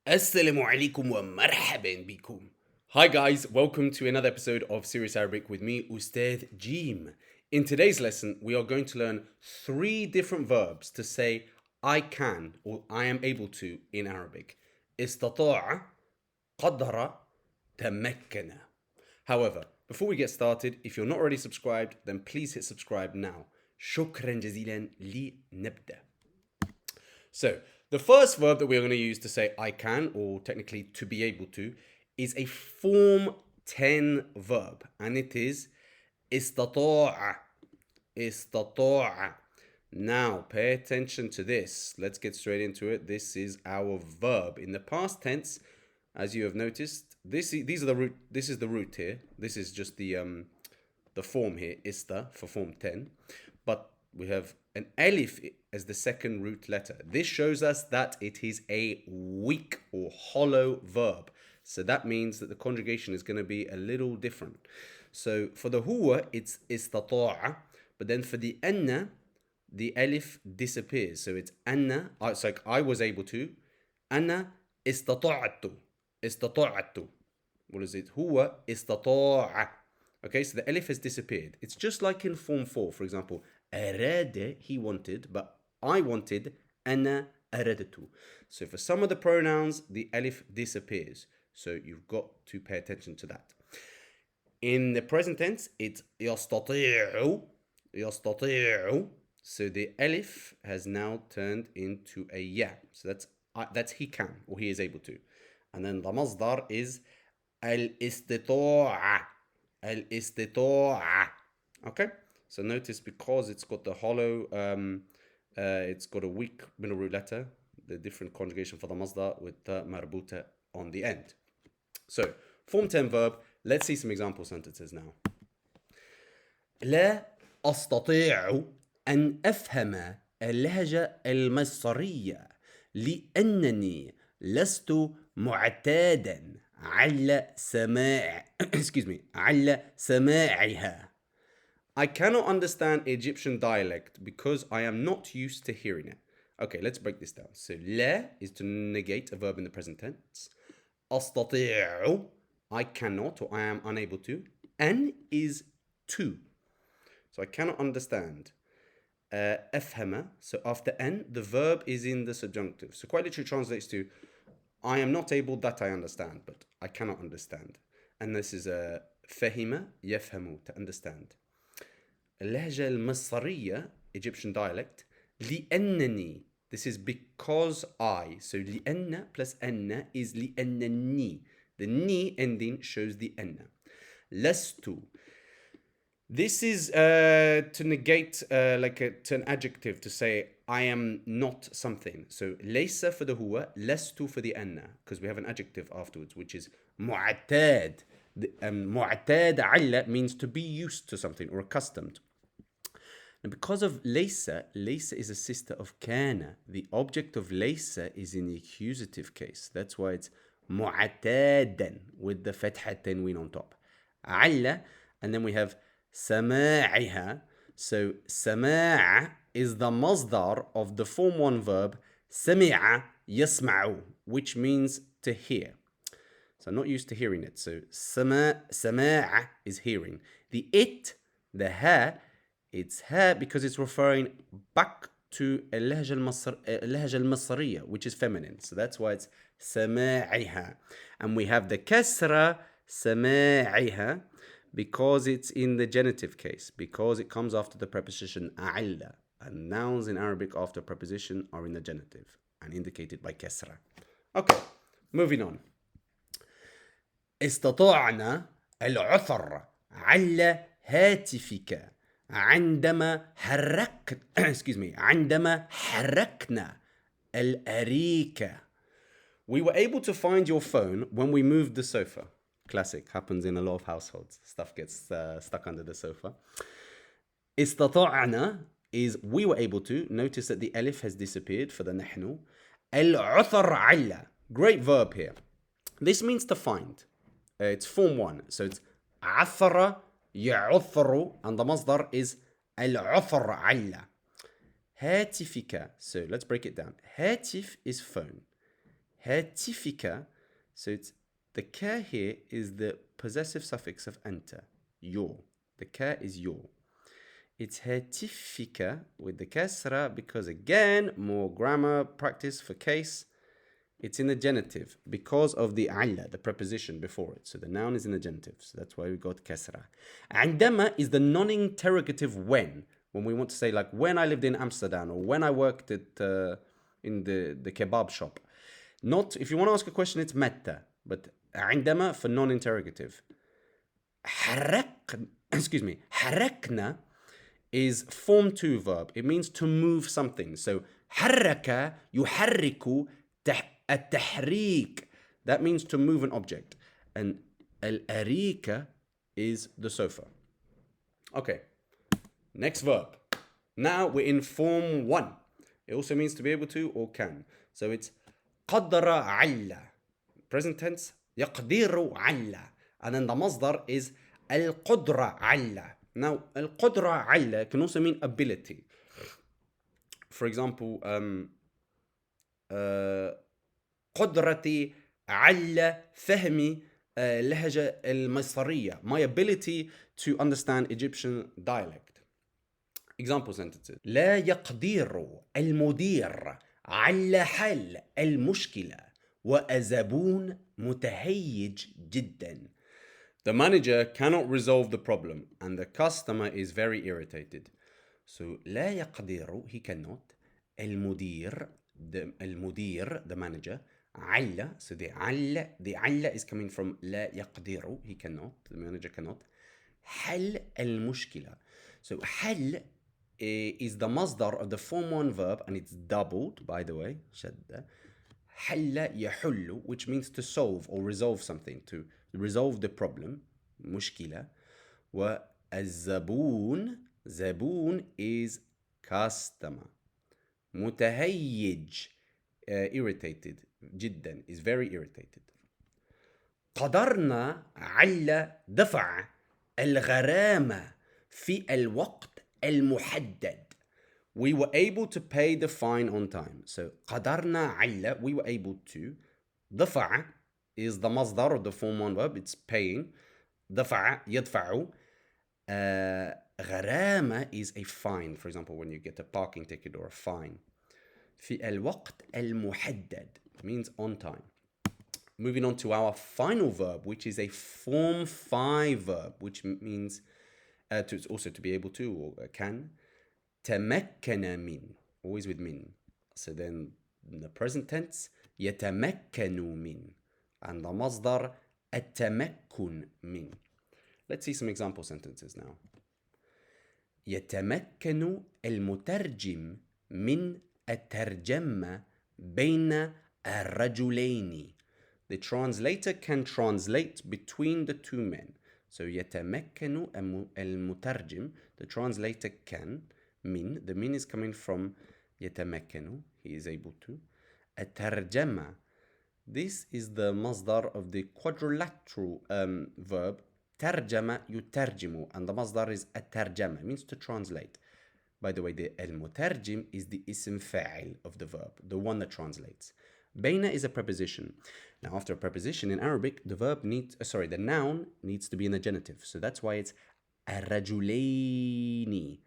Assalamu alaikum wa marhaban bikum. Hi guys, welcome to another episode of Serious Arabic with me, Ustad Jim. In today's lesson, we are going to learn 3 different verbs to say I can or I am able to in Arabic. استطاع, قدر, تمكن. However, before we get started, if you're not already subscribed, then please hit subscribe now. شكرا جزيلا لنبدأ. So, the first verb that we're going to use to say I can, or technically to be able to, is a form 10 verb, and it is استطاع. استطاع. Now, pay attention to this. Let's get straight into it. This is our verb. In the past tense, as you have noticed, this is the root here. This is just the form here, ista, for form 10. But we have an alif as the second root letter. This shows us that it is a weak or hollow verb. So that means that the conjugation is going to be a little different. So for the huwa, it's istata'a. But then for the anna, the alif disappears. So it's anna. It's like I was able to. Anna istata'atu. Istata'atu. What is it? Huwa istata'a. Okay, so the alif has disappeared. It's just like in form 4, for example. أراد, he wanted, but I wanted. أنا أردت. So for some of the pronouns, the alif disappears. So you've got to pay attention to that. In the present tense, it's يستطيع. يستطيع. So the alif has now turned into a ya. So that's he can, or he is able to. And then the masdar is الاستطاعة. الاستطاعة. Okay? So notice because it's got the hollow, it's got a weak middle root letter, the different conjugation for the masdar with the marbuta on the end. So, form 10 verb, let's see some example sentences now. لا أستطيع أن أفهم اللهجة المصرية لأنني لست معتادا على على سماعها. I cannot understand Egyptian dialect because I am not used to hearing it. Okay, let's break this down. So, لا is to negate a verb in the present tense. أستطيع, I cannot or I am unable to. أن is to. So, I cannot understand. أفهم, so after أن, the verb is in the subjunctive. So, quite literally translates to I am not able that I understand, but I cannot understand. And this is a فهم يفهم, to understand. اللهجة المصرية, Egyptian dialect, لأنني, this is because I. So لأن plus أن is لأنني. The ni ending shows the أن. لست. This is to negate to an adjective to say I am not something. So ليس for the huwa, لست for the أن, because we have an adjective afterwards, which is معتاد. معتاد على means to be used to something or accustomed. And because of ليس is a sister of كان. The object of ليس is in the accusative case. That's why it's معتادا with the فتحة تنوين on top. على, and then we have سماعها. So سماع is the masdar of the form 1 verb سمع يسمع, which means to hear. So I'm not used to hearing it. So سماع is hearing. The it, the ha, it's ha because it's referring back to اللهجة المصرية, which is feminine. So that's why it's سماعها. And we have the kasra سماعها because it's in the genitive case, because it comes after the preposition أعلى. And nouns in Arabic after preposition are in the genitive and indicated by kasra. Okay, moving on. استطعنا العثر على هاتفك عندما حركنا الأريكة. We were able to find your phone when we moved the sofa. Classic, happens in a lot of households. Stuff gets stuck under the sofa. استطعنا is we were able to. Notice that the alif has disappeared for the نحن. العثر على. Great verb here. This means to find. It's form 1. So it's عثر يعثر, and the masdar is العثر على. هاتفك. So let's break it down. هاتف is phone. هاتفك. So it's the ka here is the possessive suffix of anta. Your. The ka is your. It's هاتفك with the kasra because again, more grammar practice for case. It's in the genitive because of the alla, the preposition before it. So the noun is in the genitive. So that's why we got kasra. عندما is the non-interrogative when. When we want to say like when I lived in Amsterdam or when I worked at in the kebab shop. Not if you want to ask a question, it's متى. But عندما for non-interrogative. Excuse me. حركنا is form 2 verb. It means to move something. So حرك يحرك التحريك. That means to move an object. And الأريكة is the sofa. Okay. Next verb. Now we're in form 1. It also means to be able to or can. So it's قدر علّ. Present tense يقدر علّ. And then the masdar is القدرة علّ. Now, القدرة علّ can also mean ability. For example, قدرتي على فهم اللهجة المصرية. My ability to understand Egyptian dialect. Example sentences. لا يقدر المدير على حل المشكلة والزبون متهيج جدا. The manager cannot resolve the problem and the customer is very irritated. So لا يقدر, he cannot. المدير, the manager. علّ, so the علّ is coming from لا يقدر, he cannot, the manager cannot. حل المشكلة. So حل is the masdar of the form 1 verb and it's doubled, by the way. شدة. حل يحل, which means to solve or resolve something, to resolve the problem. مشكلة. والزبون, زبون is customer. متهيج, irritated جدا, is very irritated. قدرنا على دفع الغرامة في الوقت المحدد. We were able to pay the fine on time. So قدرنا على, we were able to. دفع is the masdar of the form 1 verb. It's paying. دفع يدفع. غرامة is a fine. For example, when you get a parking ticket or a fine. في الوقت المحدد means on time. Moving on to our final verb, which is a form 5 verb, which means also to be able to or can. تمكن من, always with min. So then in the present tense, يتمكن من. And the masdar, التمكن من. Let's see some example sentences now. يتمكن المترجم من الترجمة بين الرجلين. The translator can translate between the two men. So يتمكن المترجم, the translator can. Min, the min is coming from يتمكن, he is able to. الترجمة, this is the masdar of the quadrilateral verb ترجم يترجم, and the masdar is الترجمة, means to translate. By the way, the المترجم is the اسم فاعل of the verb, the one that translates. بين is a preposition. Now, after a preposition in Arabic, the the noun needs to be in the genitive. So that's why it's الرجلين.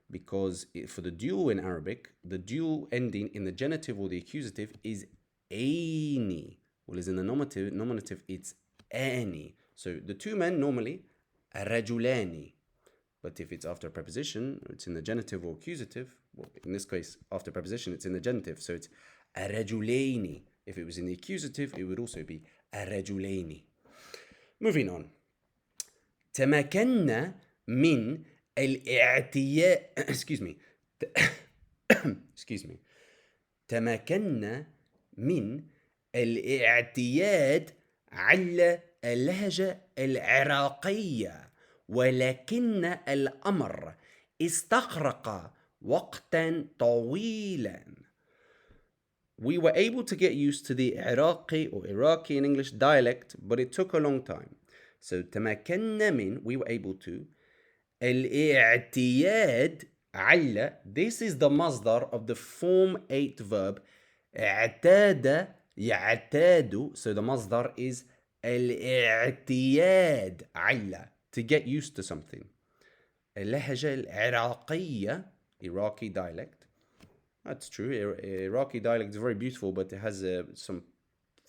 Because for the dual in Arabic, the dual ending in the genitive or the accusative is aini. Well, as in the nominative, it's ani. So the two men normally rajulani. But if it's after a preposition, it's in the genitive or accusative. Well, in this case, after preposition, it's in the genitive. So it's rajulaini. If it was in the accusative, it would also be rajulaini. Moving on. تمكنا من الاعتياد excuse me تمكنا من الاعتياد على اللهجة العراقية ولكن الأمر استغرق وقتا طويلا. We were able to get used to the Iraqi or Iraqi in English dialect, but it took a long time. So تمكنا من, we were able to. الاعتياد على, this is the masdar of the form 8 verb اعتاد يعتاد. So the masdar is الاعتياد. عيلة. To get used to something. اللهجة العراقية, Iraqi dialect. That's true. Iraqi dialect is very beautiful, but it has some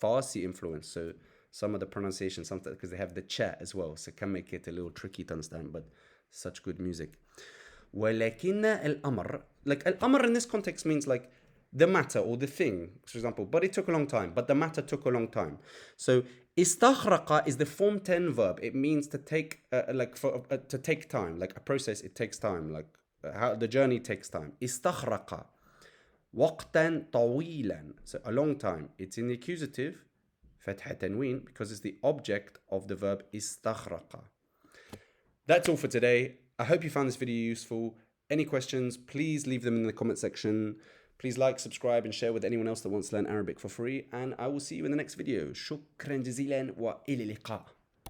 Farsi influence. So some of the pronunciation, sometimes because they have the cha as well, so it can make it a little tricky to understand. But such good music. ولكن الأمر, like الأمر in this context means like the matter or the thing, for example. But it took a long time. But the matter took a long time. So استغرق is the form 10 verb. It means to take to take time, like a process. It takes time, like how the journey takes time. استغرق وقتا طويلا, so a long time. It's in the accusative فتحة تنوين because it's the object of the verb استغرق. That's all for today. I hope you found this video useful. Any questions, please leave them in the comment section. Please like, subscribe, and share with anyone else that wants to learn Arabic for free. And I will see you in the next video. شكرا جزيلا وإلى اللقاء.